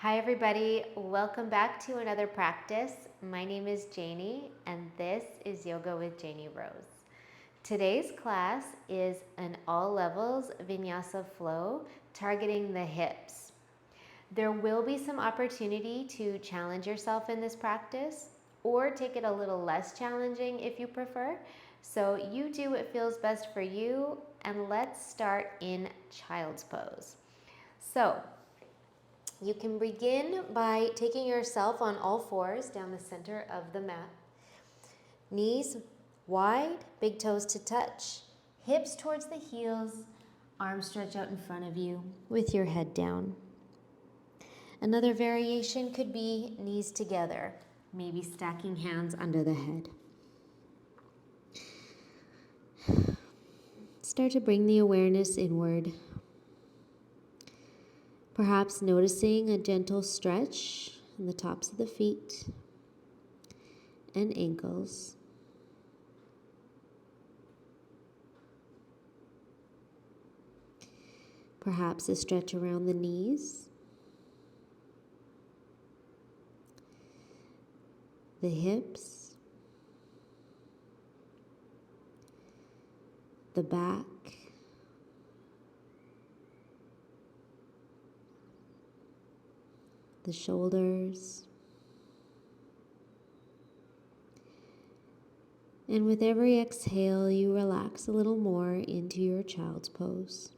Hi everybody, welcome back to another practice. My name is Janie and this is Yoga with Janie Rose. Today's class is an all levels Vinyasa flow targeting the hips. There will be some opportunity to challenge yourself in this practice or take it a little less challenging if you prefer. So you do what feels best for you, and let's start in child's pose. So you can begin by taking yourself on all fours down the center of the mat. Knees wide, big toes to touch, hips towards the heels, arms stretch out in front of you with your head down. Another variation could be knees together, maybe stacking hands under the head. Start to bring the awareness inward. Perhaps noticing a gentle stretch in the tops of the feet and ankles. Perhaps a stretch around the knees, the hips, the back, the shoulders. And with every exhale, you relax a little more into your child's pose.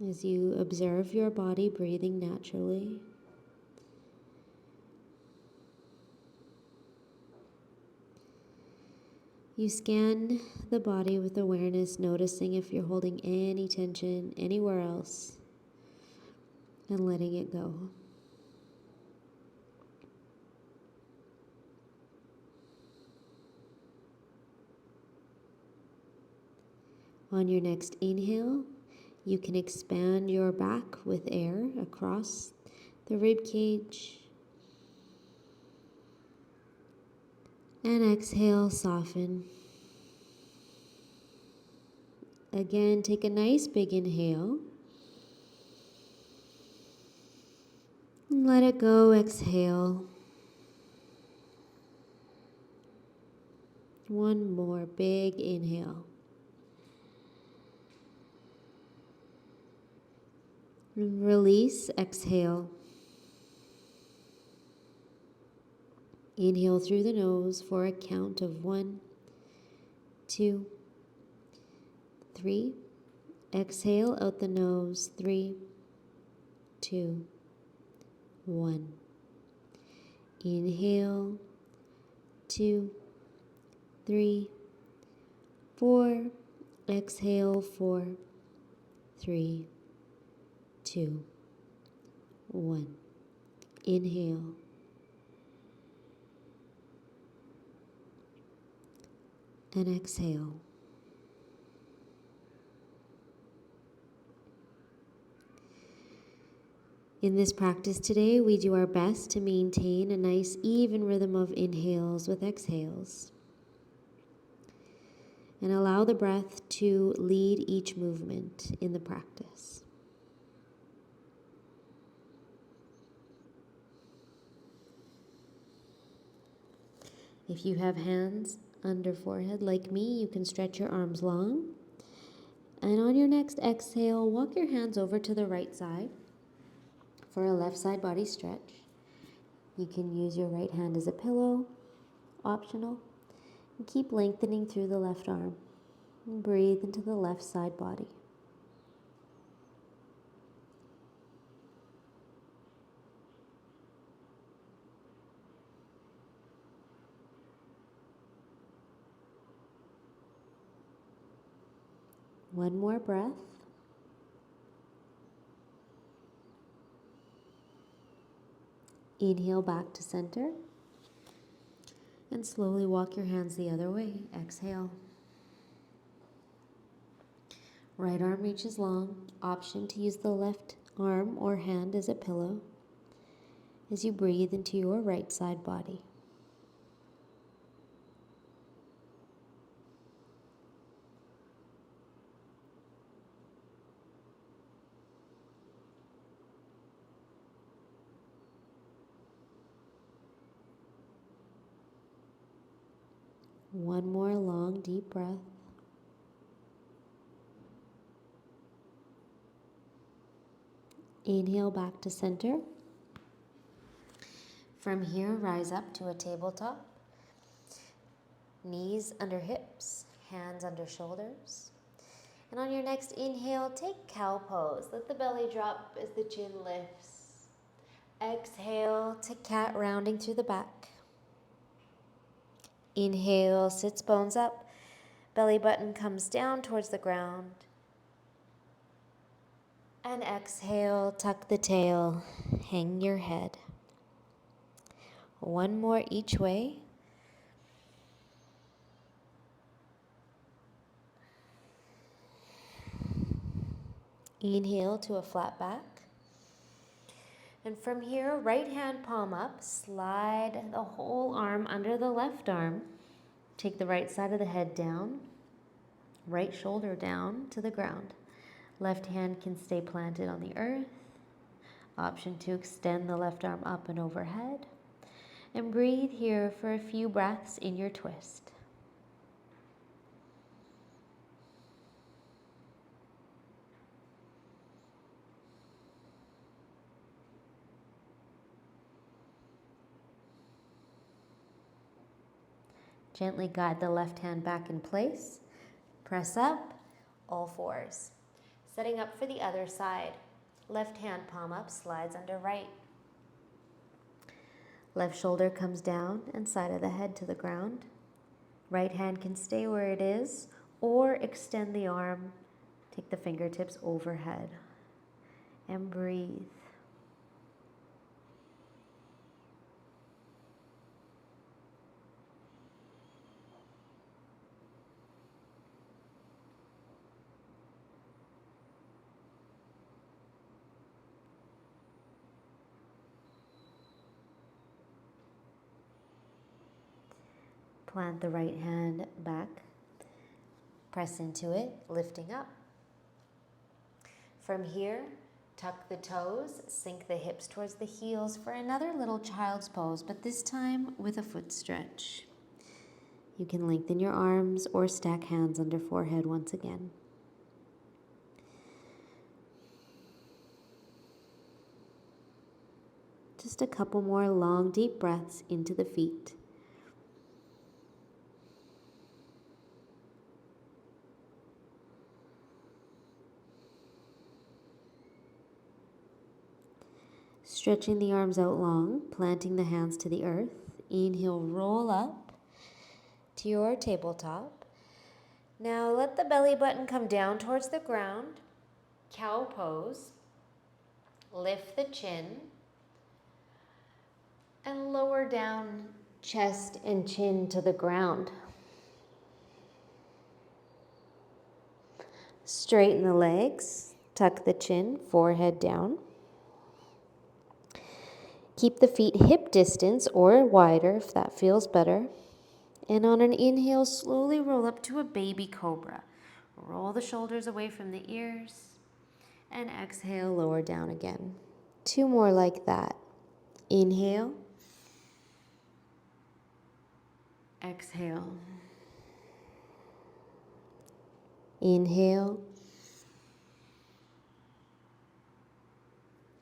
As you observe your body breathing naturally, you scan the body with awareness, noticing if you're holding any tension anywhere else and letting it go. On your next inhale, you can expand your back with air across the rib cage. And exhale, soften. Again, take a nice big inhale. And let it go, exhale. One more big inhale. And release, exhale. Inhale through the nose for a count of 1, 2, 3. Exhale out the nose, 3, 2, 1. Inhale, 2, 3, 4. Exhale, 4, 3, 2, 1. Inhale. And exhale. In this practice today, we do our best to maintain a nice even rhythm of inhales with exhales. And allow the breath to lead each movement in the practice. If you have hands under forehead like me, you can stretch your arms long. And on your next exhale, walk your hands over to the right side for a left side body stretch. You can use your right hand as a pillow, optional. And keep lengthening through the left arm. And breathe into the left side body. One more breath. Inhale back to center. And slowly walk your hands the other way. Exhale. Right arm reaches long. Option to use the left arm or hand as a pillow. as you breathe into your right side body. One more long, deep breath. Inhale back to center. From here, rise up to a tabletop. Knees under hips, hands under shoulders. And on your next inhale, take cow pose. Let the belly drop as the chin lifts. Exhale to cat, rounding through the back. Inhale, sits bones up. Belly button comes down towards the ground. And exhale, tuck the tail, hang your head. One more each way. Inhale to a flat back. And from here, right hand palm up, slide the whole arm under the left arm. Take the right side of the head down, right shoulder down to the ground. Left hand can stay planted on the earth. Option to extend the left arm up and overhead. And breathe here for a few breaths in your twist. Gently guide the left hand back in place. Press up, all fours. Setting up for the other side. Left hand palm up, slides under right. Left shoulder comes down and side of the head to the ground. Right hand can stay where it is or extend the arm. Take the fingertips overhead and breathe. Plant the right hand back. Press into it, lifting up. From here, tuck the toes, sink the hips towards the heels for another little child's pose, but this time with a foot stretch. You can lengthen your arms or stack hands under forehead once again. Just a couple more long, deep breaths into the feet. Stretching the arms out long, planting the hands to the earth. Inhale, roll up to your tabletop. Now let the belly button come down towards the ground. Cow pose. Lift the chin. And lower down chest and chin to the ground. Straighten the legs. Tuck the chin, forehead down. Keep the feet hip distance or wider if that feels better. And on an inhale, slowly roll up to a baby cobra. Roll the shoulders away from the ears. And exhale, lower down again. Two more like that. Inhale. Exhale. Inhale.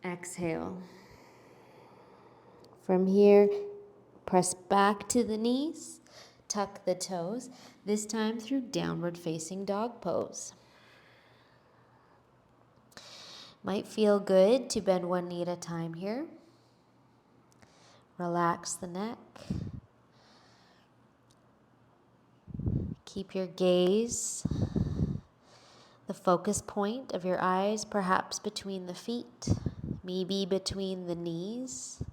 Exhale. From here, press back to the knees, tuck the toes, this time through downward facing dog pose. Might feel good to bend one knee at a time here. Relax the neck. Keep your gaze, the focus point of your eyes, perhaps between the feet, maybe between the knees.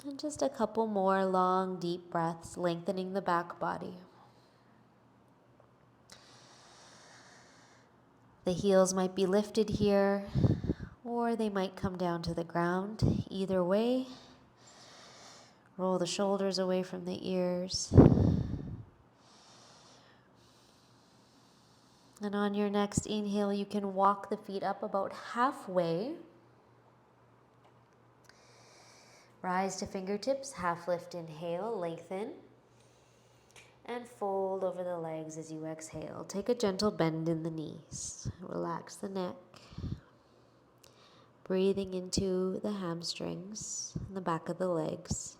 And just a couple more long, deep breaths, lengthening the back body. The heels might be lifted here, or they might come down to the ground. Either way, roll the shoulders away from the ears. And on your next inhale, you can walk the feet up about halfway. Rise to fingertips, half lift, inhale, lengthen. And fold over the legs as you exhale. Take a gentle bend in the knees. Relax the neck. Breathing into the hamstrings and the back of the legs.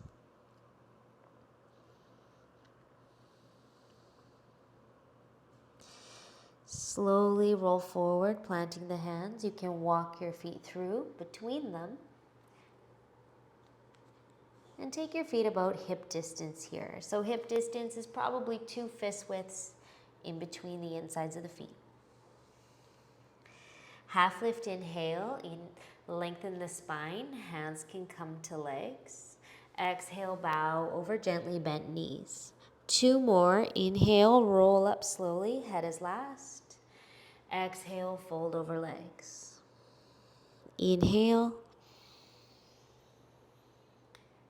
Slowly roll forward, planting the hands. You can walk your feet through between them. And take your feet about hip distance here. So hip distance is probably 2 fist widths in between the insides of the feet. Half lift, inhale, lengthen the spine. Hands can come to legs. Exhale, bow over gently bent knees. 2 more. Inhale, roll up slowly. Head is last. Exhale, fold over legs. Inhale.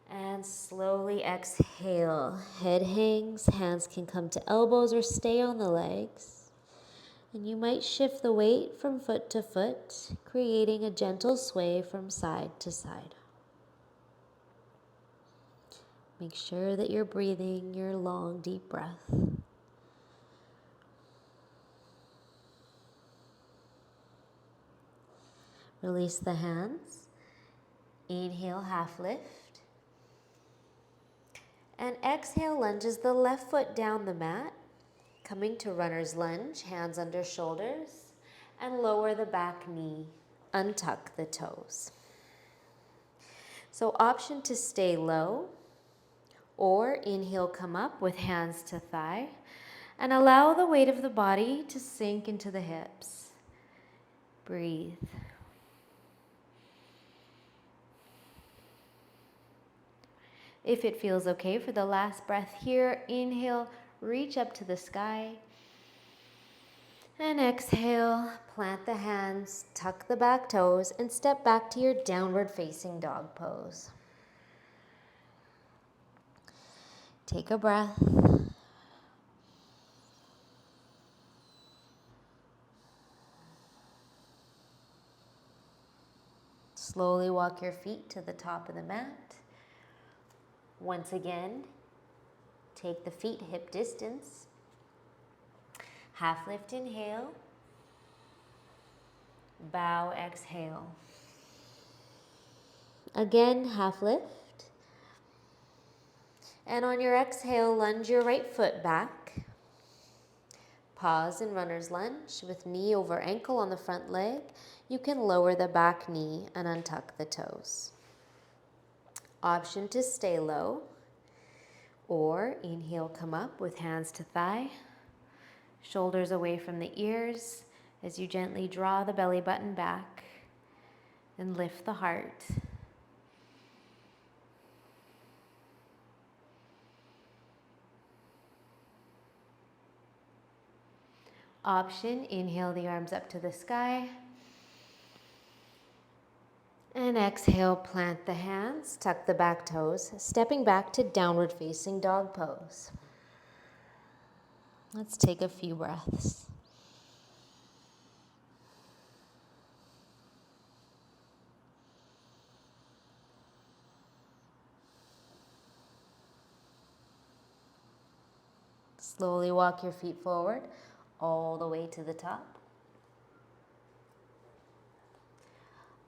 And slowly exhale. Head hangs. Hands can come to elbows or stay on the legs. And you might shift the weight from foot to foot, creating a gentle sway from side to side. Make sure that you're breathing your long, deep breath. Release the hands. Inhale, half lift. And exhale, lunges the left foot down the mat. Coming to runner's lunge, hands under shoulders. And lower the back knee. Untuck the toes. So option to stay low. Or inhale, come up with hands to thigh. And allow the weight of the body to sink into the hips. Breathe. If it feels okay for the last breath here, inhale, reach up to the sky. And exhale, plant the hands, tuck the back toes, and step back to your downward facing dog pose. Take a breath. Slowly walk your feet to the top of the mat. Once again, take the feet hip distance. Half lift, inhale. Bow, exhale. Again, half lift. And on your exhale, lunge your right foot back. Pause in runner's lunge with knee over ankle on the front leg. You can lower the back knee and untuck the toes. Option to stay low, or inhale, come up with hands to thigh, shoulders away from the ears as you gently draw the belly button back and lift the heart. Option, inhale the arms up to the sky. And exhale, plant the hands, tuck the back toes, stepping back to downward facing dog pose. Let's take a few breaths. Slowly walk your feet forward all the way to the top.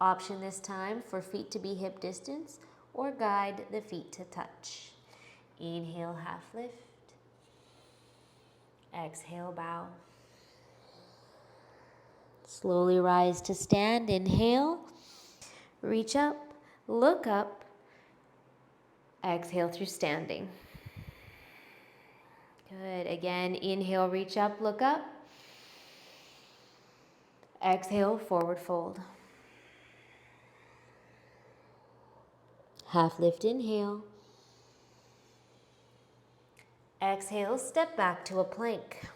Option this time for feet to be hip distance or guide the feet to touch. Inhale, half lift. Exhale, bow. Slowly rise to stand. Inhale, reach up, look up. Exhale through standing. Good. Again, inhale, reach up, look up. Exhale, forward fold. Half lift, inhale. Exhale, step back to a plank.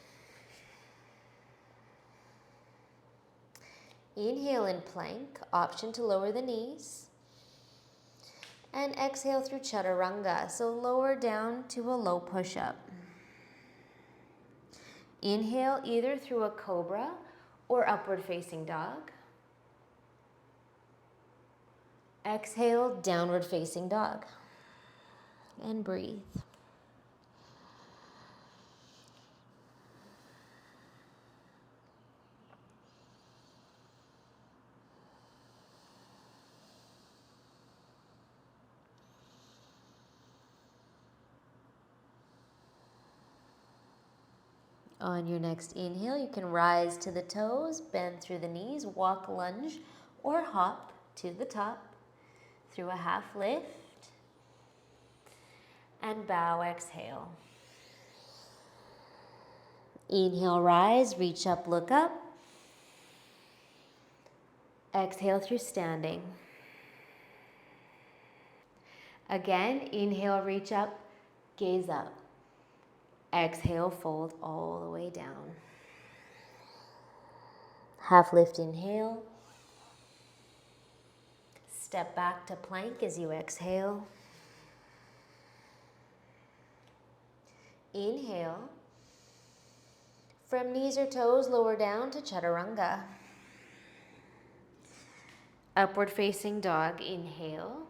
Inhale in plank, option to lower the knees. And exhale through chaturanga, so lower down to a low push-up. Inhale either through a cobra or upward facing dog. Exhale, downward facing dog. And breathe. On your next inhale, you can rise to the toes, bend through the knees, walk, lunge, or hop to the top through a half lift. And bow, exhale. Inhale, rise, reach up, look up. Exhale through standing. Again, inhale, reach up, gaze up. Exhale, fold all the way down. Half lift, inhale. Step back to plank as you exhale. Inhale. From knees or toes, lower down to chaturanga. Upward facing dog, inhale.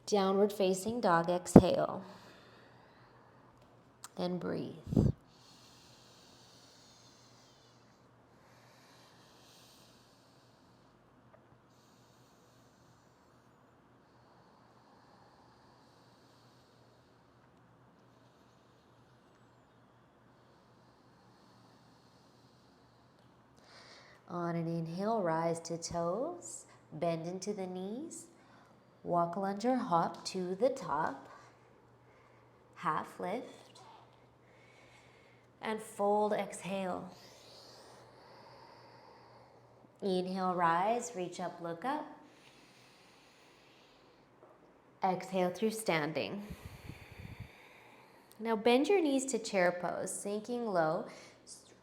Downward facing dog, exhale. And breathe. On an inhale, rise to toes, bend into the knees, walk, lunge, or hop to the top, half lift, and fold, exhale. Inhale, rise, reach up, look up. Exhale through standing. Now bend your knees to chair pose, sinking low,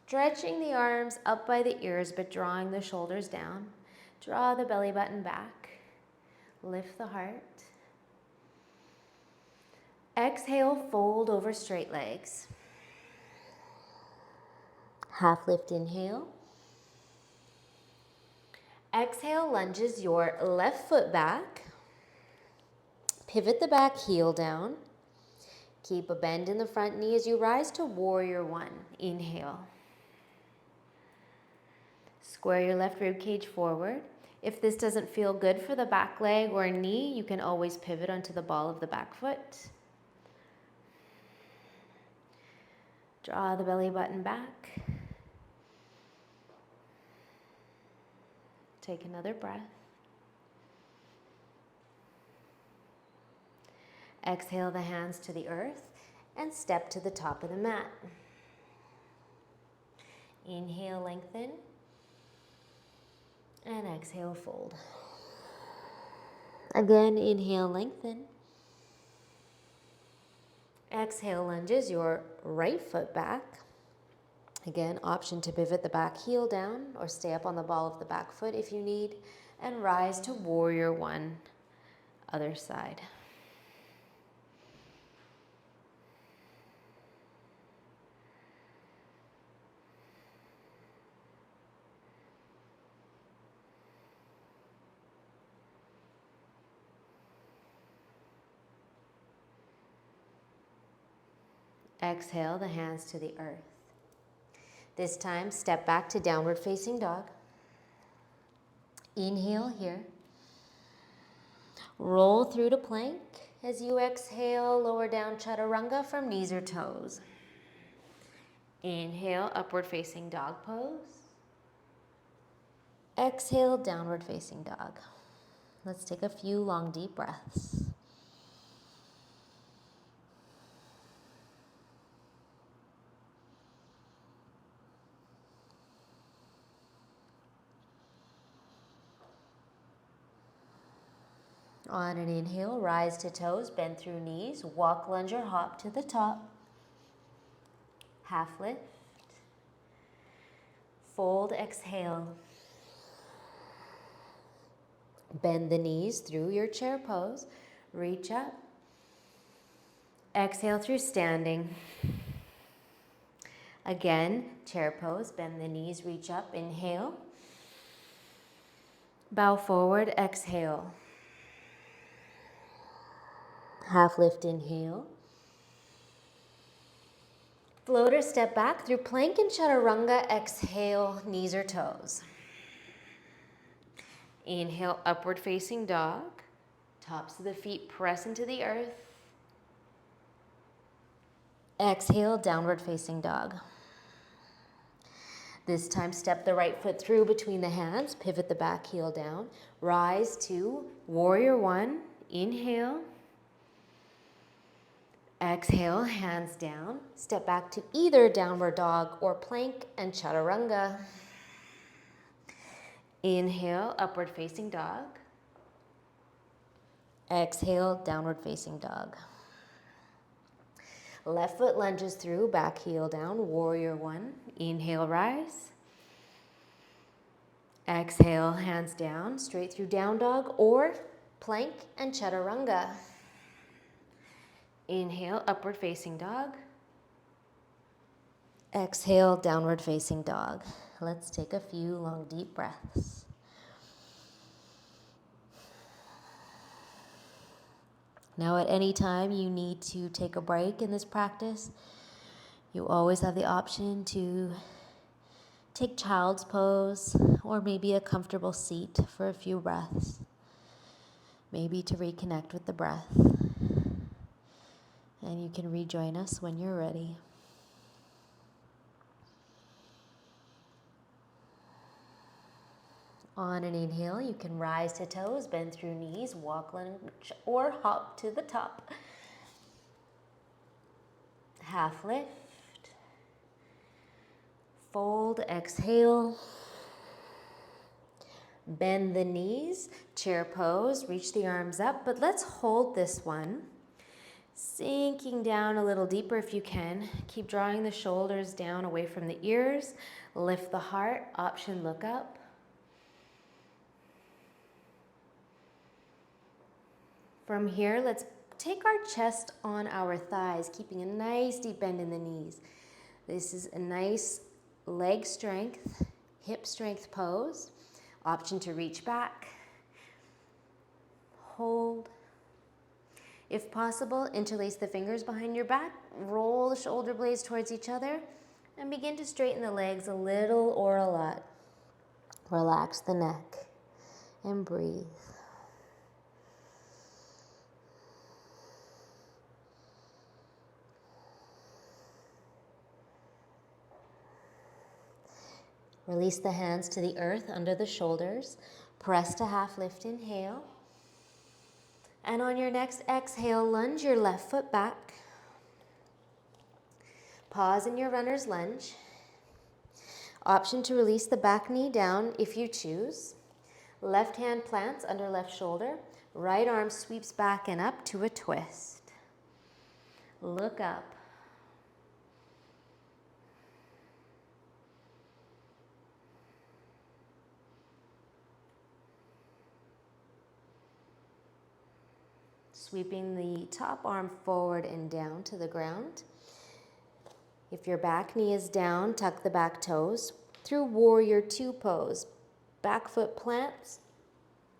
stretching the arms up by the ears, but drawing the shoulders down. Draw the belly button back. Lift the heart. Exhale, fold over straight legs. Half lift, inhale. Exhale, lunges your left foot back. Pivot the back heel down. Keep a bend in the front knee as you rise to warrior one. Inhale. Square your left rib cage forward. If this doesn't feel good for the back leg or knee, you can always pivot onto the ball of the back foot. Draw the belly button back. Take another breath. Exhale the hands to the earth and step to the top of the mat. Inhale, lengthen. And exhale, fold. Again, inhale, lengthen. Exhale, lunges your right foot back. Again, option to pivot the back heel down or stay up on the ball of the back foot if you need. And rise to warrior one, other side. Exhale the hands to the earth. This time, step back to downward facing dog. Inhale here. Roll through to plank. As you exhale, lower down chaturanga from knees or toes. Inhale, upward facing dog pose. Exhale, downward facing dog. Let's take a few long, deep breaths. On an inhale, rise to toes, bend through knees, walk, lunge, or hop to the top. Half lift. Fold, exhale. Bend the knees through your chair pose. Reach up. Exhale through standing. Again, chair pose. Bend the knees, reach up. Inhale. Bow forward, exhale. Half lift, inhale. Floater, step back through plank and chaturanga. Exhale, knees or toes. Inhale, upward facing dog. Tops of the feet press into the earth. Exhale, downward facing dog. This time, step the right foot through between the hands. Pivot the back heel down. Rise to warrior one. Inhale. Exhale, hands down. Step back to either downward dog or plank and chaturanga. Inhale, upward facing dog. Exhale, downward facing dog. Left foot lunges through, back heel down, warrior one. Inhale, rise. Exhale, hands down, straight through down dog or plank and chaturanga. Inhale, upward facing dog. Exhale, downward facing dog. Let's take a few long, deep breaths. Now, at any time you need to take a break in this practice, you always have the option to take child's pose or maybe a comfortable seat for a few breaths, maybe to reconnect with the breath. And you can rejoin us when you're ready. On an inhale, you can rise to toes, bend through knees, walk lunge, or hop to the top. Half lift. Fold, exhale. Bend the knees, chair pose, reach the arms up, but let's hold this one. Sinking down a little deeper if you can. Keep drawing the shoulders down away from the ears. Lift the heart, option look up. From here, let's take our chest on our thighs, keeping a nice deep bend in the knees. This is a nice leg strength, hip strength pose. Option to reach back, hold. If possible, interlace the fingers behind your back, roll the shoulder blades towards each other, and begin to straighten the legs a little or a lot. Relax the neck and breathe. Release the hands to the earth under the shoulders. Press to half lift, inhale. And on your next exhale, lunge your left foot back. Pause in your runner's lunge. Option to release the back knee down if you choose. Left hand plants under left shoulder. Right arm sweeps back and up to a twist. Look up. Sweeping the top arm forward and down to the ground. If your back knee is down, tuck the back toes through warrior two pose. Back foot plants,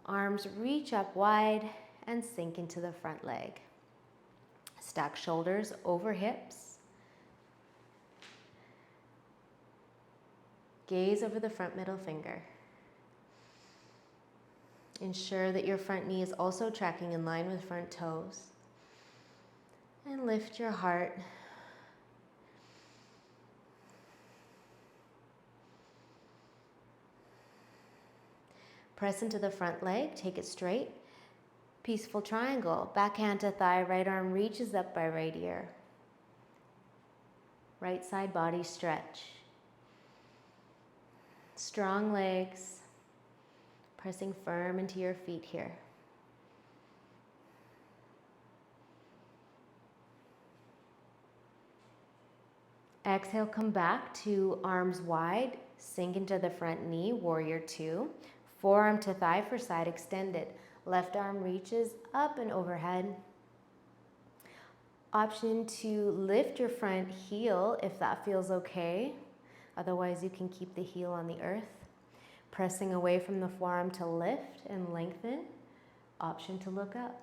arms reach up wide and sink into the front leg. Stack shoulders over hips. Gaze over the front middle finger. Ensure that your front knee is also tracking in line with front toes. And lift your heart. Press into the front leg, take it straight. Peaceful triangle, back hand to thigh, right arm reaches up by right ear. Right side body stretch. Strong legs. Pressing firm into your feet here. Exhale, come back to arms wide, Sink into the front knee, warrior two. Forearm to thigh for side extended. Left arm reaches up and overhead. Option to lift your front heel if that feels okay. Otherwise, you can keep the heel on the earth. Pressing away from the forearm to lift and lengthen. Option to look up.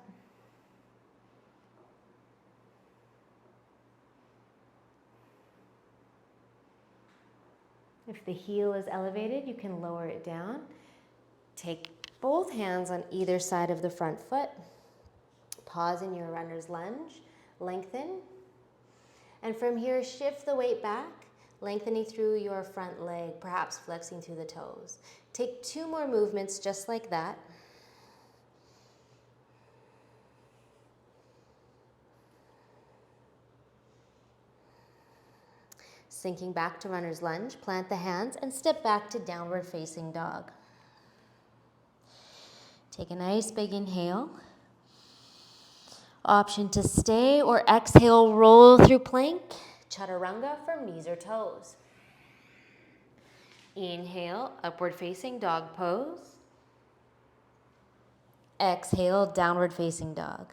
If the heel is elevated, you can lower it down. Take both hands on either side of the front foot. Pause in your runner's lunge. Lengthen. And from here, shift the weight back, lengthening through your front leg, perhaps flexing through the toes. Take 2 more movements just like that. Sinking back to runner's lunge, plant the hands and step back to downward facing dog. Take a nice big inhale. Option to stay or exhale, roll through plank. Chaturanga from knees or toes. Inhale, upward facing dog pose. Exhale, downward facing dog.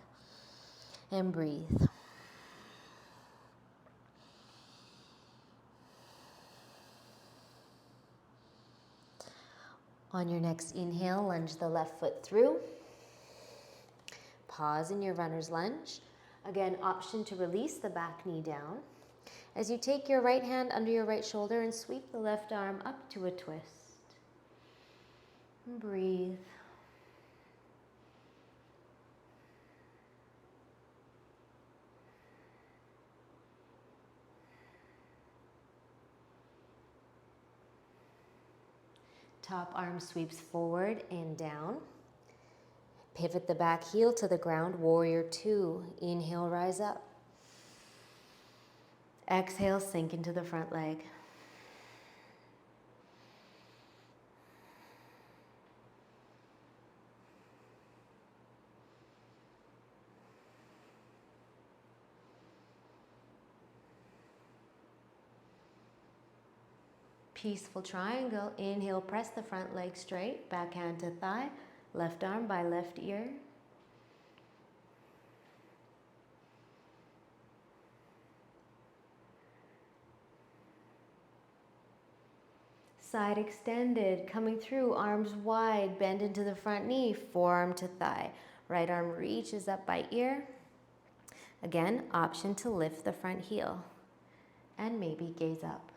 And breathe. On your next inhale, lunge the left foot through. Pause in your runner's lunge. Again, option to release the back knee down. As you take your right hand under your right shoulder and sweep the left arm up to a twist. And breathe. Top arm sweeps forward and down. Pivot the back heel to the ground, warrior two. Inhale, rise up. Exhale, sink into the front leg. Peaceful triangle. Inhale, press the front leg straight, back hand to thigh, left arm by left ear. Side extended, coming through, arms wide, bend into the front knee, forearm to thigh. Right arm reaches up by ear. Again, option to lift the front heel and maybe gaze up.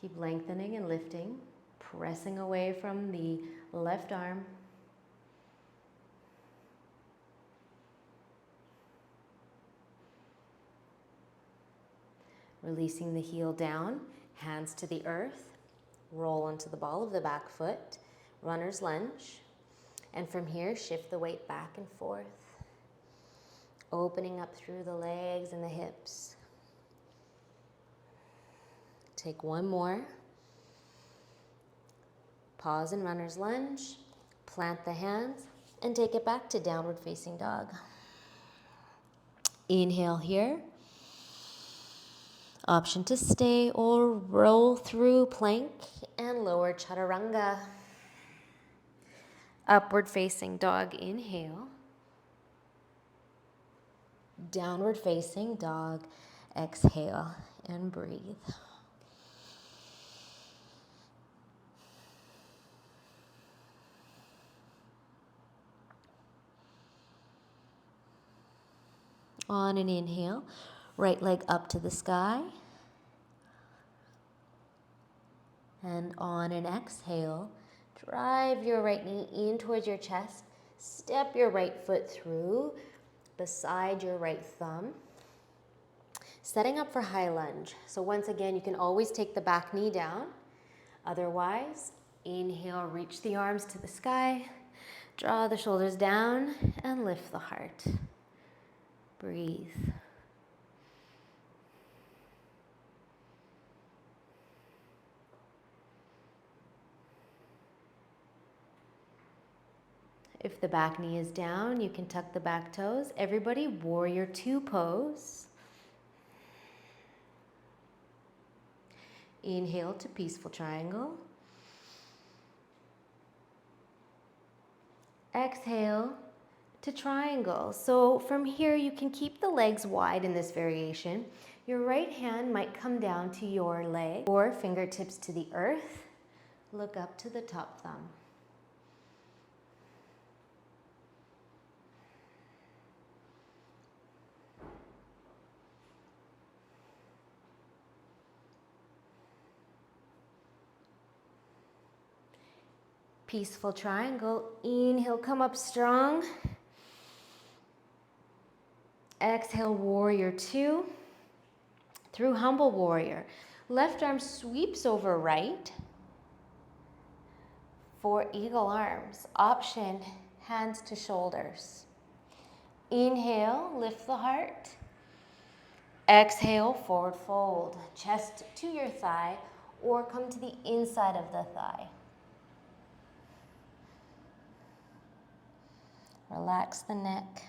Keep lengthening and lifting, pressing away from the left arm. Releasing the heel down, hands to the earth, roll onto the ball of the back foot, runner's lunge, and from here, shift the weight back and forth, opening up through the legs and the hips. Take one more. Pause in runner's lunge, plant the hands, and take it back to downward facing dog. Inhale here. Option to stay or roll through plank and lower chaturanga. Upward facing dog, inhale. Downward facing dog, exhale, and breathe. On an inhale, right leg up to the sky. And on an exhale, drive your right knee in towards your chest. Step your right foot through beside your right thumb. Setting up for high lunge. So once again, you can always take the back knee down. Otherwise, inhale, reach the arms to the sky. Draw the shoulders down and lift the heart. Breathe. If the back knee is down, you can tuck the back toes. Everybody, warrior two pose. Inhale to peaceful triangle. Exhale to triangle. So from here, you can keep the legs wide in this variation. Your right hand might come down to your leg or fingertips to the earth. Look up to the top thumb. Peaceful triangle. Inhale, come up strong. Exhale, warrior two. Through humble warrior. Left arm sweeps over right. For eagle arms. Option, hands to shoulders. Inhale, lift the heart. Exhale, forward fold. Chest to your thigh or come to the inside of the thigh. Relax the neck.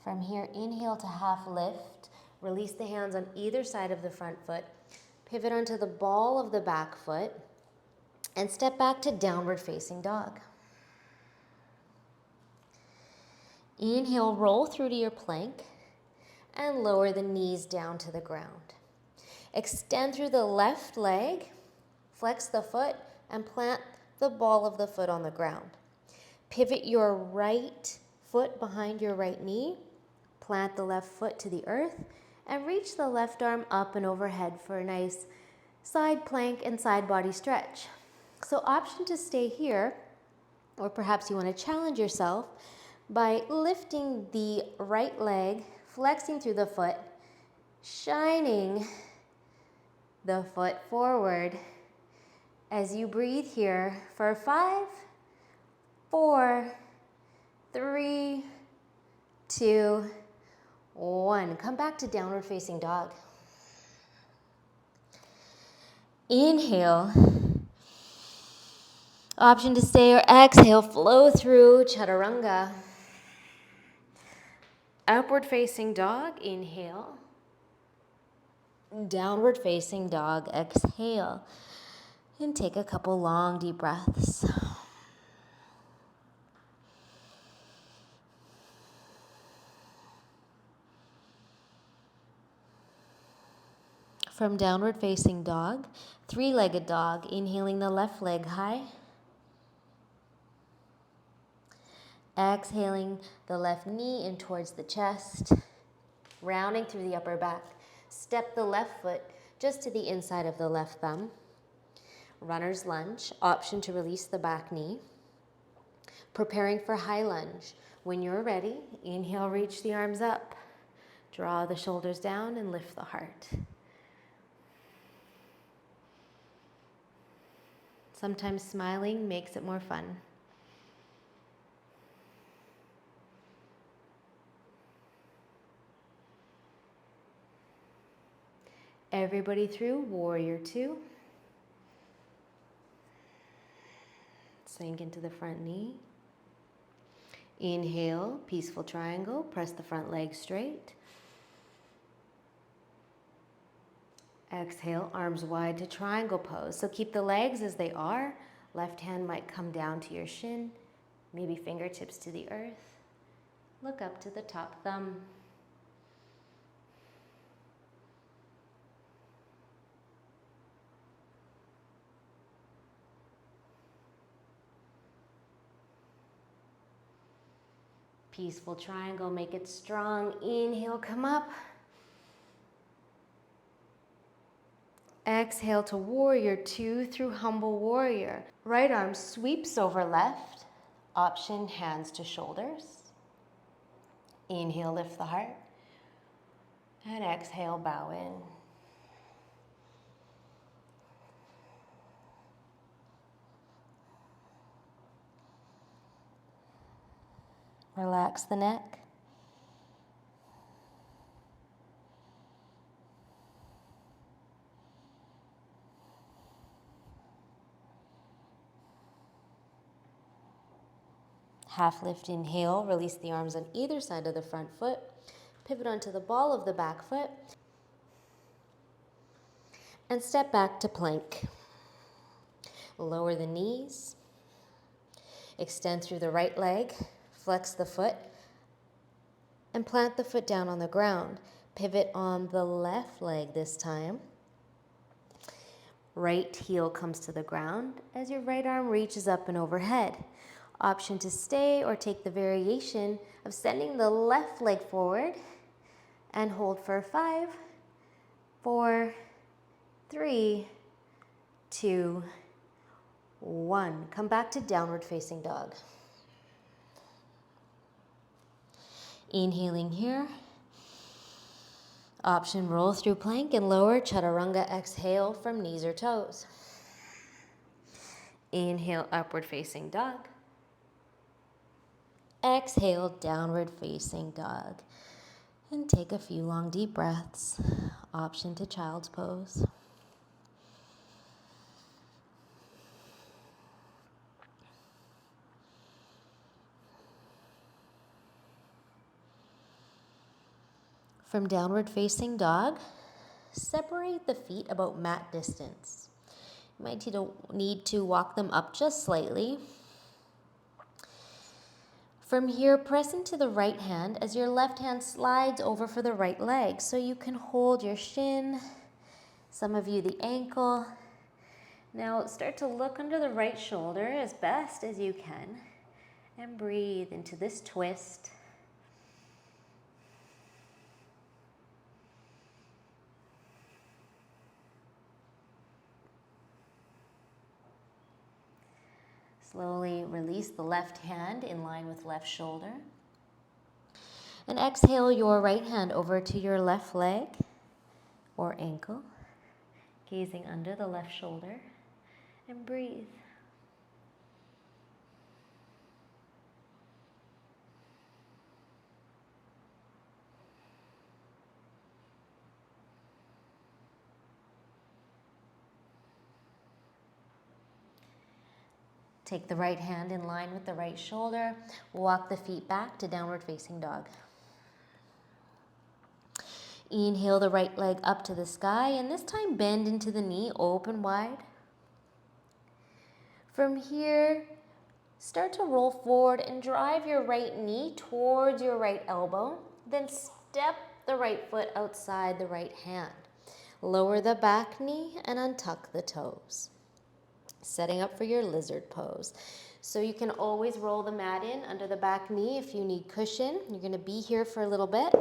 From here, inhale to half lift. Release the hands on either side of the front foot. Pivot onto the ball of the back foot and step back to downward facing dog. Inhale, roll through to your plank and lower the knees down to the ground. Extend through the left leg, flex the foot, and plant the ball of the foot on the ground. Pivot your right foot behind your right knee, plant the left foot to the earth, and reach the left arm up and overhead for a nice side plank and side body stretch. So option to stay here, or perhaps you want to challenge yourself by lifting the right leg, flexing through the foot, shining the foot forward as you breathe here for 5, 4, 3, 2, 1. Come back to downward facing dog. Inhale. Option to stay or exhale, flow through chaturanga. Upward facing dog, inhale. Downward facing dog, exhale. And take a couple long deep breaths. From downward facing dog, three-legged dog, inhaling the left leg high. Exhaling the left knee in towards the chest, rounding through the upper back. Step the left foot just to the inside of the left thumb. Runner's lunge, option to release the back knee. Preparing for high lunge. When you're ready, inhale, reach the arms up. Draw the shoulders down and lift the heart. Sometimes smiling makes it more fun. Everybody through warrior two. Sink into the front knee. Inhale, peaceful triangle. Press the front leg straight. Exhale, arms wide to triangle pose. So keep the legs as they are. Left hand might come down to your shin, maybe fingertips to the earth. Look up to the top thumb. Peaceful triangle, make it strong. Inhale, come up. Exhale to warrior two through humble warrior. Right arm sweeps over left. Option, hands to shoulders. Inhale, lift the heart. And exhale, bow in. Relax the neck. Half lift, inhale, release the arms on either side of the front foot. Pivot onto the ball of the back foot. And step back to plank. Lower the knees. Extend through the right leg. Flex the foot. And plant the foot down on the ground. Pivot on the left leg this time. Right heel comes to the ground as your right arm reaches up and overhead. Option to stay or take the variation of sending the left leg forward and hold for 5, 4, 3, 2, 1. Come back to downward facing dog. Inhaling here. Option roll through plank and lower chaturanga. Exhale from knees or toes. Inhale, upward facing dog. Exhale, downward facing dog. And take a few long deep breaths. Option to child's pose. From downward facing dog, separate the feet about mat distance. You might need to walk them up just slightly. From here, press into the right hand as your left hand slides over for the right leg. So you can hold your shin, some of you the ankle. Now start to look under the right shoulder as best as you can and breathe into this twist. Slowly release the left hand in line with left shoulder. And exhale your right hand over to your left leg or ankle, gazing under the left shoulder, and breathe. Take the right hand in line with the right shoulder. Walk the feet back to downward facing dog. Inhale the right leg up to the sky, and this time bend into the knee, open wide. From here, start to roll forward and drive your right knee towards your right elbow. Then step the right foot outside the right hand. Lower the back knee and untuck the toes. Setting up for your lizard pose. So you can always roll the mat in under the back knee if you need cushion. You're going to be here for a little bit.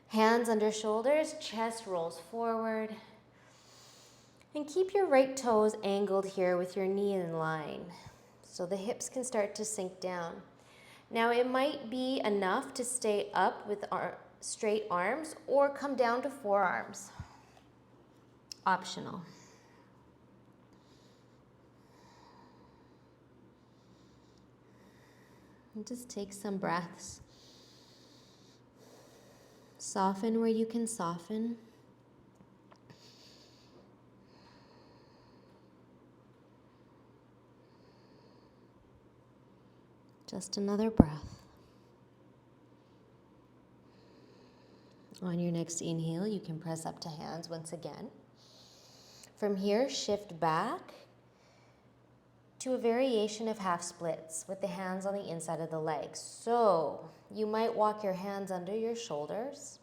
Hands under shoulders, chest rolls forward. And keep your right toes angled here with your knee in line so the hips can start to sink down. Now it might be enough to stay up with our straight arms or come down to forearms. Optional. And just take some breaths. Soften where you can soften. Just another breath. On your next inhale, you can press up to hands once again. From here, shift back to a variation of half splits with the hands on the inside of the legs. So you might walk your hands under your shoulders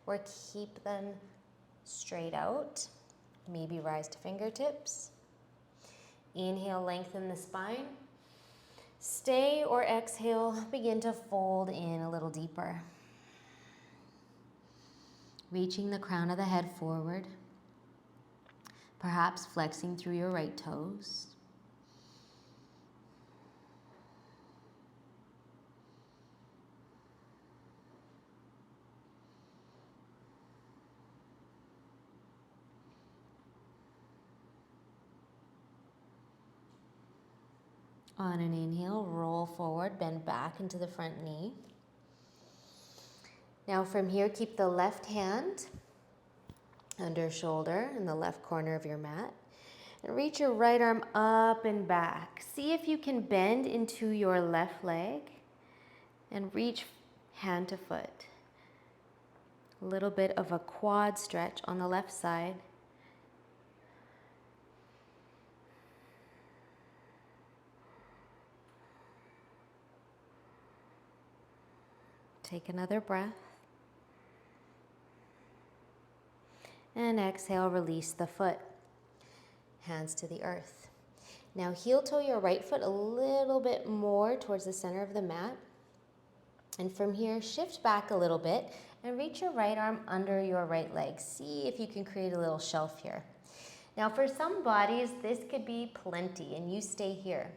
or keep them straight out. Maybe rise to fingertips. Inhale, lengthen the spine. Stay or exhale, begin to fold in a little deeper. Reaching the crown of the head forward, perhaps flexing through your right toes. On an inhale, roll forward, bend back into the front knee. Now from here, keep the left hand under shoulder in the left corner of your mat. And reach your right arm up and back. See if you can bend into your left leg and reach hand to foot. A little bit of a quad stretch on the left side. Take another breath. And exhale, release the foot. Hands to the earth. Now heel toe your right foot a little bit more towards the center of the mat. And from here, shift back a little bit and reach your right arm under your right leg. See if you can create a little shelf here. Now for some bodies, this could be plenty, and you stay here.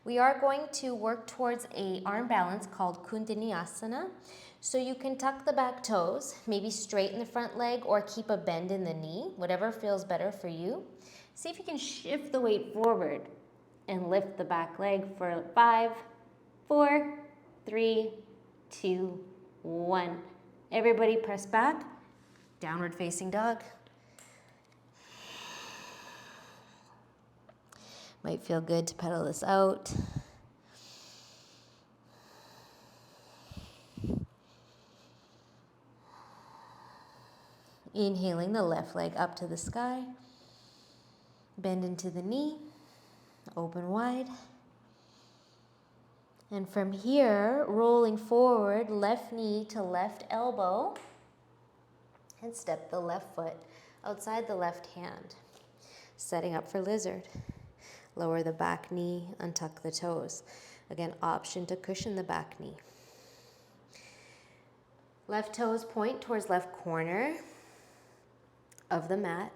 We are going to work towards an arm balance called Vinyasa. So you can tuck the back toes, maybe straighten the front leg or keep a bend in the knee, whatever feels better for you. See if you can shift the weight forward and lift the back leg for 5, 4, 3, 2, 1. Everybody press back, downward facing dog. Might feel good to pedal this out. Inhaling the left leg up to the sky. Bend into the knee, open wide. And from here, rolling forward, left knee to left elbow, and step the left foot outside the left hand. Setting up for lizard. Lower the back knee, untuck the toes. Again, option to cushion the back knee. Left toes point towards left corner of the mat.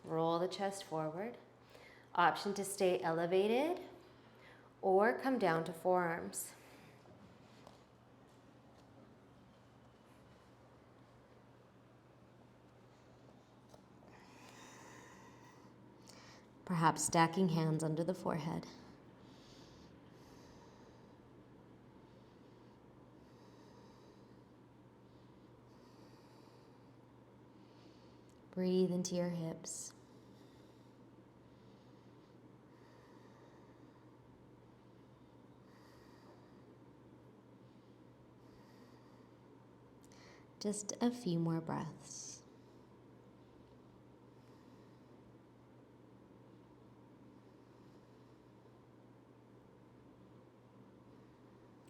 Roll the chest forward. Option to stay elevated or come down to forearms. Perhaps stacking hands under the forehead. Breathe into your hips. Just a few more breaths.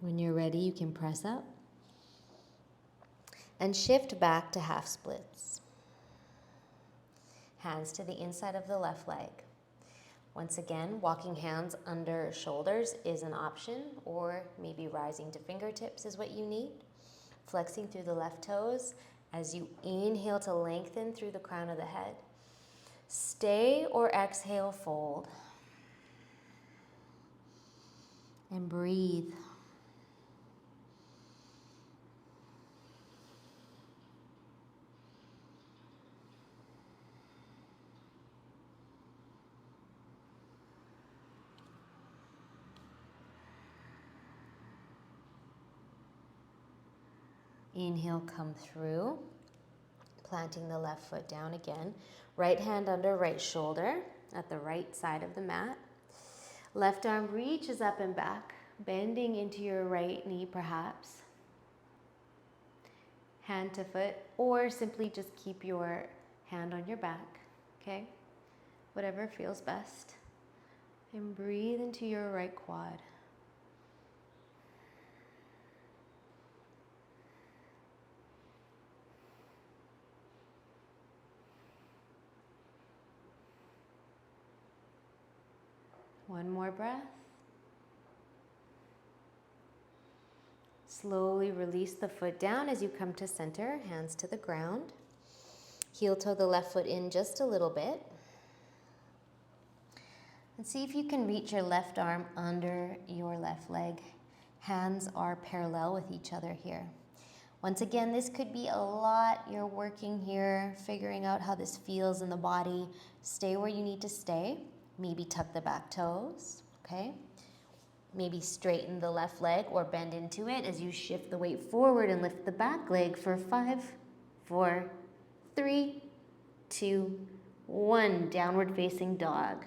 When you're ready, you can press up and shift back to half splits. Hands to the inside of the left leg. Once again, walking hands under shoulders is an option, or maybe rising to fingertips is what you need. Flexing through the left toes as you inhale to lengthen through the crown of the head. Stay or exhale, fold. And breathe. Inhale, come through, planting the left foot down again. Right hand under right shoulder at the right side of the mat. Left arm reaches up and back, bending into your right knee perhaps. Hand to foot, or simply just keep your hand on your back, okay? Whatever feels best. And breathe into your right quad. One more breath. Slowly release the foot down as you come to center, hands to the ground. Heel toe the left foot in just a little bit. And see if you can reach your left arm under your left leg. Hands are parallel with each other here. Once again, this could be a lot. You're working here, figuring out how this feels in the body. Stay where you need to stay. Maybe tuck the back toes, okay? Maybe straighten the left leg or bend into it as you shift the weight forward and lift the back leg for 5, 4, 3, 2, 1, downward facing dog.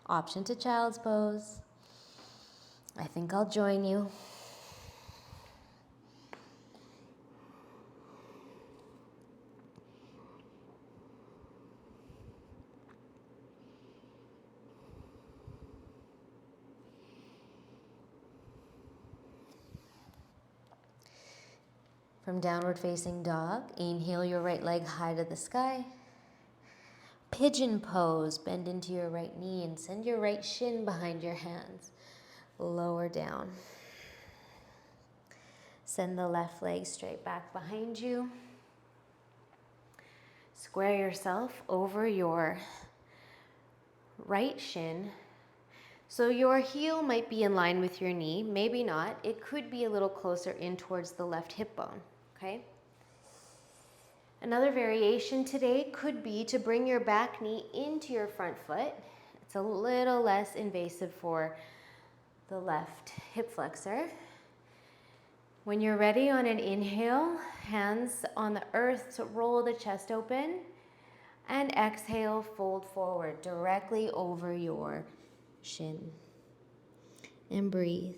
Option to child's pose. I think I'll join you. From downward facing dog, inhale your right leg high to the sky. Pigeon pose, bend into your right knee and send your right shin behind your hands. Lower down. Send the left leg straight back behind you. Square yourself over your right shin. So your heel might be in line with your knee, maybe not. It could be a little closer in towards the left hip bone, okay? Another variation today could be to bring your back knee into your front foot. It's a little less invasive for the left hip flexor. When you're ready on an inhale, hands on the earth to roll the chest open, and exhale, fold forward directly over your shin. And breathe.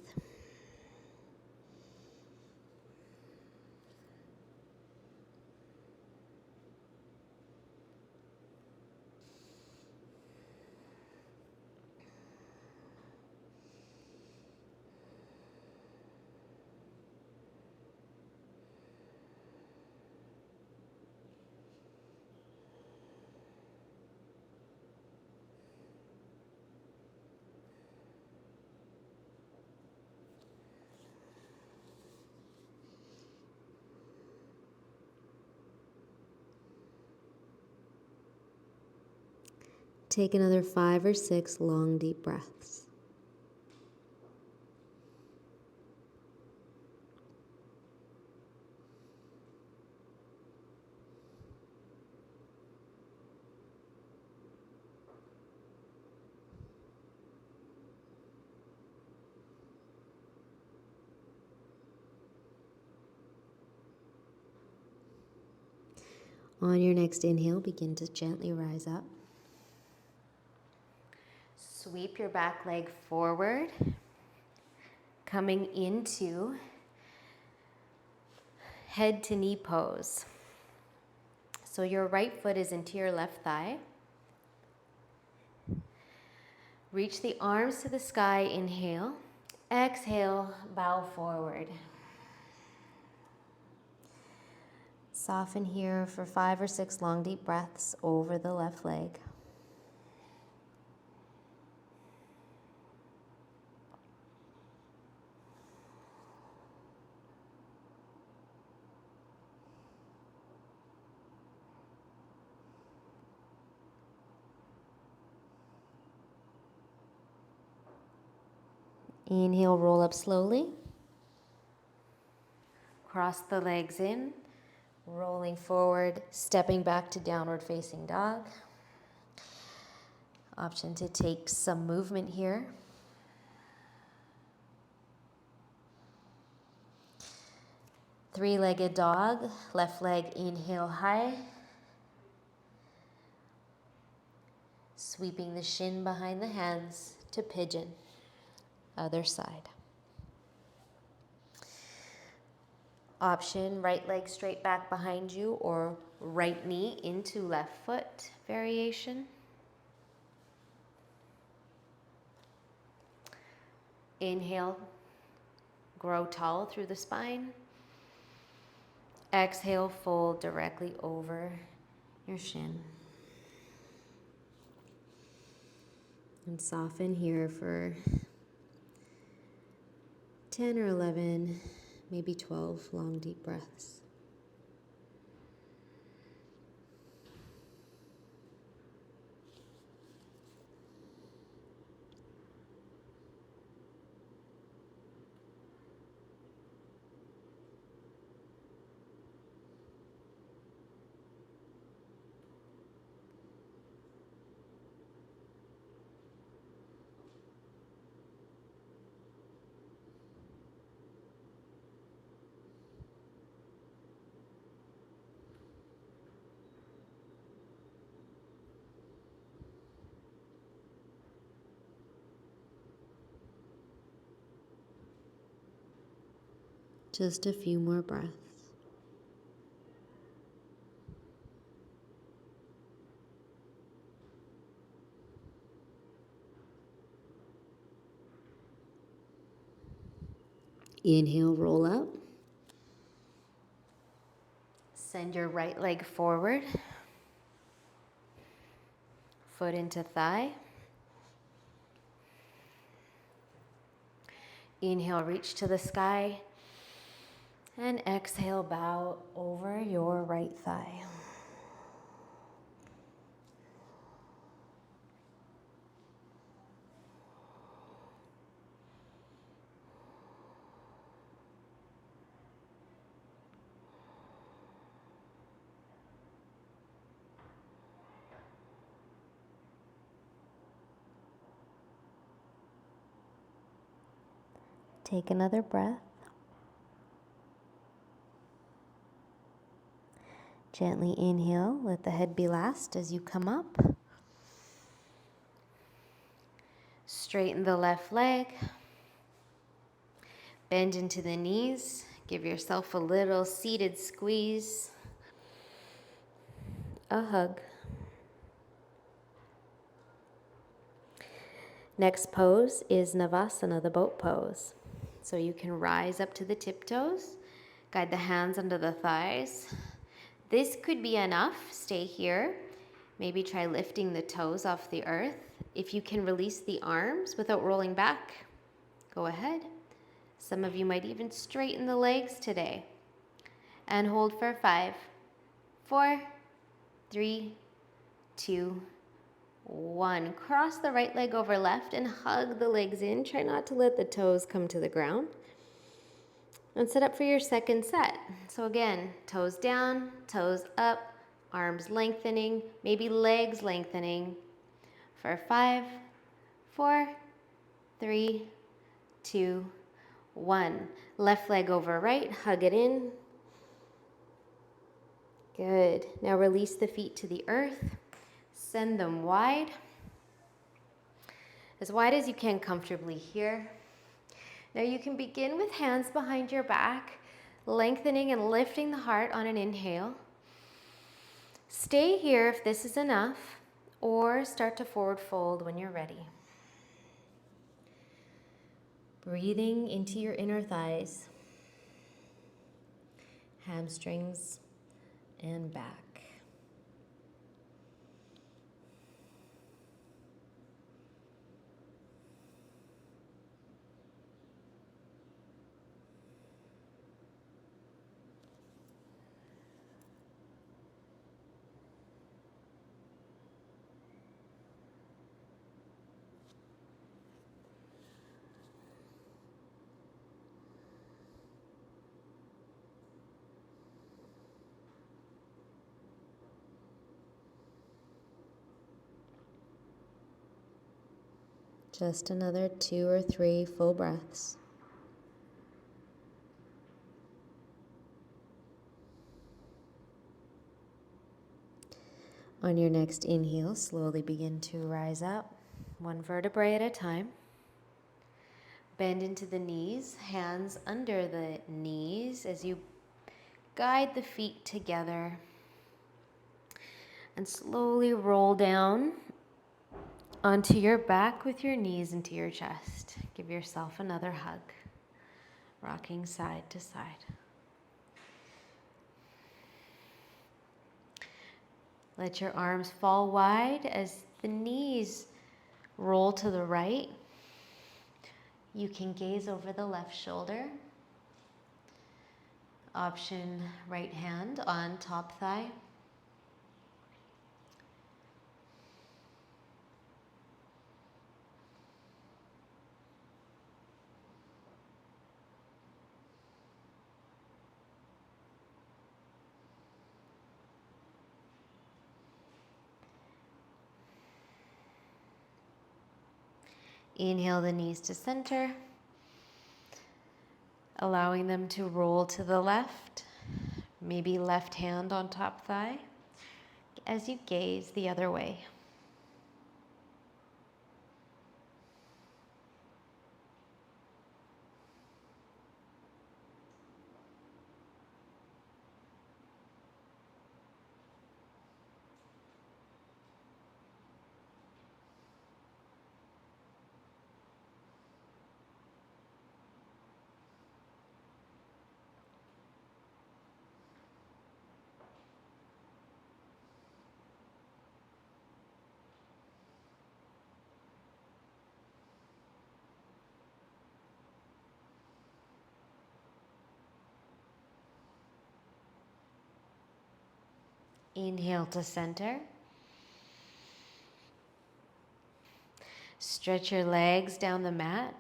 Take another 5 or 6 long, deep breaths. On your next inhale, begin to gently rise up. Sweep your back leg forward, coming into head to knee pose. So your right foot is into your left thigh. Reach the arms to the sky, inhale. Exhale, bow forward. Soften here for 5 or 6 long, deep breaths over the left leg. Inhale, roll up slowly. Cross the legs in, rolling forward, stepping back to downward facing dog. Option to take some movement here. Three-legged dog, left leg inhale high. Sweeping the shin behind the hands to pigeon. Other side. Option, right leg straight back behind you or right knee into left foot variation. Inhale, grow tall through the spine. Exhale, fold directly over your shin. And soften here for 10 or 11, maybe 12 long, deep breaths. Just a few more breaths. Inhale, roll up. Send your right leg forward. Foot into thigh. Inhale, reach to the sky. And exhale, bow over your right thigh. Take another breath. Gently inhale, let the head be last as you come up. Straighten the left leg. Bend into the knees. Give yourself a little seated squeeze. A hug. Next pose is Navasana, the boat pose. So you can rise up to the tiptoes, guide the hands under the thighs. This could be enough. Stay here. Maybe try lifting the toes off the earth. If you can release the arms without rolling back, go ahead. Some of you might even straighten the legs today. And hold for 5, 4, 3, 2, 1. Cross the right leg over left and hug the legs in. Try not to let the toes come to the ground. And set up for your second set. So again, toes down, toes up, arms lengthening, maybe legs lengthening. For 5, 4, 3, 2, 1. Left leg over right, hug it in. Good. Now release the feet to the earth. Send them wide. As wide as you can comfortably here. Now you can begin with hands behind your back, lengthening and lifting the heart on an inhale. Stay here if this is enough, or start to forward fold when you're ready. Breathing into your inner thighs, hamstrings, and back. Just another 2 or 3 full breaths. On your next inhale, slowly begin to rise up, one vertebrae at a time. Bend into the knees, hands under the knees as you guide the feet together. And slowly roll down onto your back with your knees into your chest. Give yourself another hug, rocking side to side. Let your arms fall wide as the knees roll to the right. You can gaze over the left shoulder. Option right hand on top thigh. Inhale the knees to center, allowing them to roll to the left, maybe left hand on top thigh, as you gaze the other way. Inhale to center. Stretch your legs down the mat.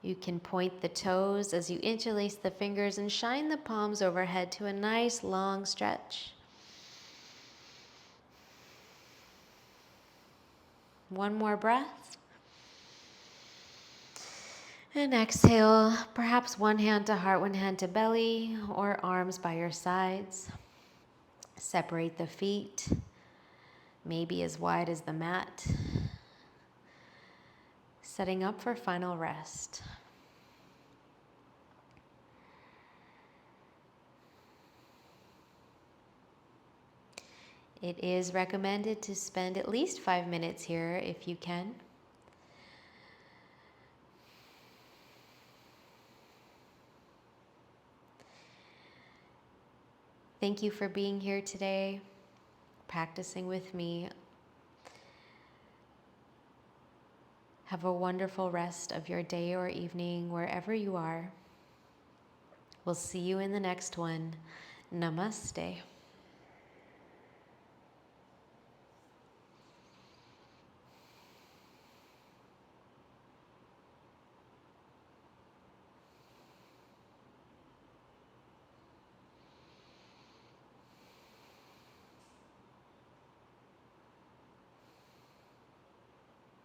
You can point the toes as you interlace the fingers and shine the palms overhead to a nice long stretch. One more breath. And exhale, perhaps one hand to heart, one hand to belly, or arms by your sides. Separate the feet, maybe as wide as the mat. Setting up for final rest. It is recommended to spend at least 5 minutes here if you can. Thank you for being here today, practicing with me. Have a wonderful rest of your day or evening, wherever you are. We'll see you in the next one. Namaste.